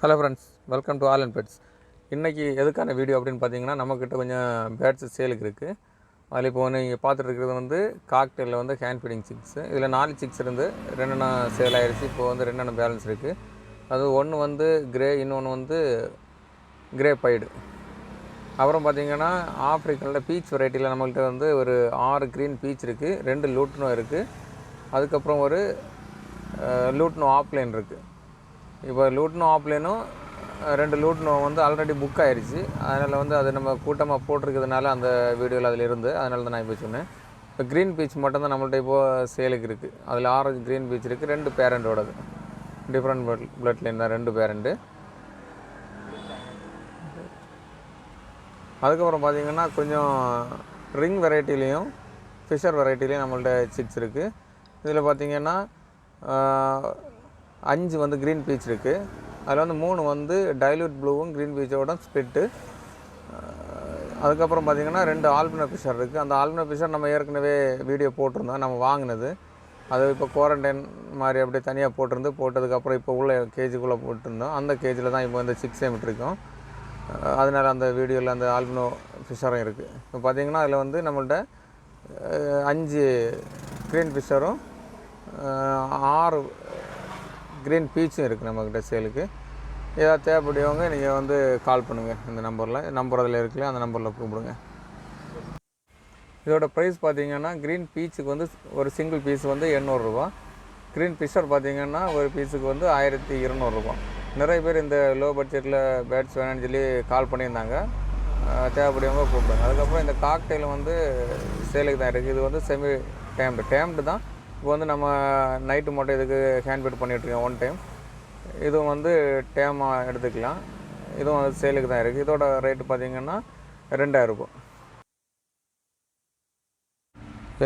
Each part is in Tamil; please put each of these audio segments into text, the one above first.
Hello friends, welcome to all and pets. இன்றைக்கி எதுக்கான வீடியோ அப்படின்னு பார்த்தீங்கன்னா, நம்மக்கிட்ட கொஞ்சம் பேர்ட்ஸ் சேலுக்கு இருக்குது. அதில் இப்போ நீங்கள் பார்த்துட்டு இருக்கிறது வந்து காக்டெயிலில் வந்து ஹேண்ட் ஃபீடிங் சிக்ஸு. இதில் 4 சிக்ஸ் இருந்து 2 சேல் ஆகிடுச்சு. இப்போ வந்து 2 பேலன்ஸ் இருக்குது. அது ஒன்று வந்து கிரே, இன்னொன்று வந்து கிரே பைடு. அப்புறம் பார்த்திங்கன்னா ஆப்ரிக்கனில் பீச் வெரைட்டியில் நம்மள்கிட்ட வந்து ஒரு 6 க்ரீன் பீச் இருக்குது, 2 லூட்னோ இருக்குது, அதுக்கப்புறம் ஒரு லூட்னோ ஆப்லைன் இருக்குது. இப்போ லூட்னோ ஆப்லைனும் 2 லூட்னோ வந்து ஆல்ரெடி புக் ஆகிடுச்சு. அதனால் வந்து அது நம்ம கூட்டமாக போட்டிருக்கிறதுனால அந்த வீடியோவில் அதில் இருந்து அதனால தான் நான் இப்போ சொன்னேன். இப்போ க்ரீன் பீச் மட்டும்தான் நம்மள்ட்ட இப்போது சேலுக்கு இருக்குது. அதில் 6 க்ரீன் பீச் இருக்குது, 2 பேரண்டோடது. டிஃப்ரெண்ட் பிளட் லைன் தான், 2 பேரண்ட்டு. அதுக்கப்புறம் பார்த்திங்கன்னா கொஞ்சம் ரிங் வெரைட்டிலையும் ஃபிஷர் வெரைட்டிலையும் நம்மள்ட்ட சிக்ஸ் இருக்குது. இதில் பார்த்திங்கன்னா 5 வந்து க்ரீன் பீச் இருக்குது. அதில் வந்து 3 வந்து டைல்யூட் ப்ளூவும் க்ரீன் பீச்சோட ஸ்பிட்டு. அதுக்கப்புறம் பார்த்திங்கன்னா 2 ஆல்பினோ ஃபிஷர் இருக்குது. அந்த ஆல்பினோ ஃபிஷர் நம்ம ஏற்கனவே வீடியோ போட்டிருந்தோம், நம்ம வாங்கினது. அது இப்போ குவாரண்டைன் மாதிரி அப்படியே தனியாக போட்டதுக்கப்புறம் இப்போ உள்ள கேஜுக்குள்ளே போட்டிருந்தோம். அந்த கேஜில் தான் இப்போ வந்து 6 விட்டுருக்கோம். அதனால் அந்த வீடியோவில் அந்த ஆல்பினோ ஃபிஷரும் இருக்குது. இப்போ பார்த்திங்கன்னா அதில் வந்து நம்மள்ட்ட 5 க்ரீன் ஃபிஷரும் 6 க்ரீன் பீச்சும் இருக்குது நம்மக்கிட்ட சேலுக்கு. ஏதாவது தேவைப்படுவங்க நீங்கள் வந்து கால் பண்ணுங்கள். இந்த நம்பர் அதில் இருக்குல்ல, அந்த நம்பரில் கூப்பிடுங்க. இதோட ப்ரைஸ் பார்த்திங்கன்னா க்ரீன் பீச்சுக்கு வந்து ஒரு சிங்கிள் பீஸ் வந்து 800 ரூபா. க்ரீன் ஃபிஷர் பார்த்திங்கன்னா ஒரு பீஸுக்கு வந்து 1200 ரூபா. நிறைய பேர் இந்த லோ பட்ஜெட்டில் பேர்ட்ஸ் வேணும்னு சொல்லி கால் பண்ணியிருந்தாங்க. தேவைப்படுவங்க கூப்பிடுங்க. அதுக்கப்புறம் இந்த காக்டெயில் வந்து சேலுக்கு தான் இருக்குது. இது வந்து செமி டேம்டு தான். இப்போ வந்து நம்ம நைட்டு மட்டும் இதுக்கு ஹேண்ட் ஃபீட் பண்ணிகிட்ருக்கோம் 1 டைம். இதுவும் வந்து டேமாக எடுத்துக்கலாம். இதுவும் வந்து சேலுக்கு தான் இருக்குது. இதோட ரேட்டு பார்த்திங்கன்னா 2000 ரூபா.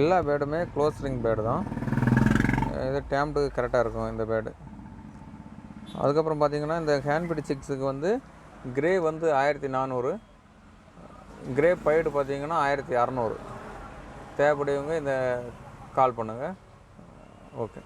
எல்லா பேர்டுமே க்ளோஸ் ரிங் பேர்டு தான். இது டேம்டுக்கு கரெக்டாக இருக்கும் இந்த பேர்டு. அதுக்கப்புறம் பார்த்திங்கன்னா இந்த ஹேண்ட் ஃபீட் சிக்ஸுக்கு வந்து கிரே வந்து 1400, கிரே பைடு பார்த்திங்கன்னா 1600. தேவைப்படுவங்க இந்த கால் பண்ணுங்கள். ஓகே.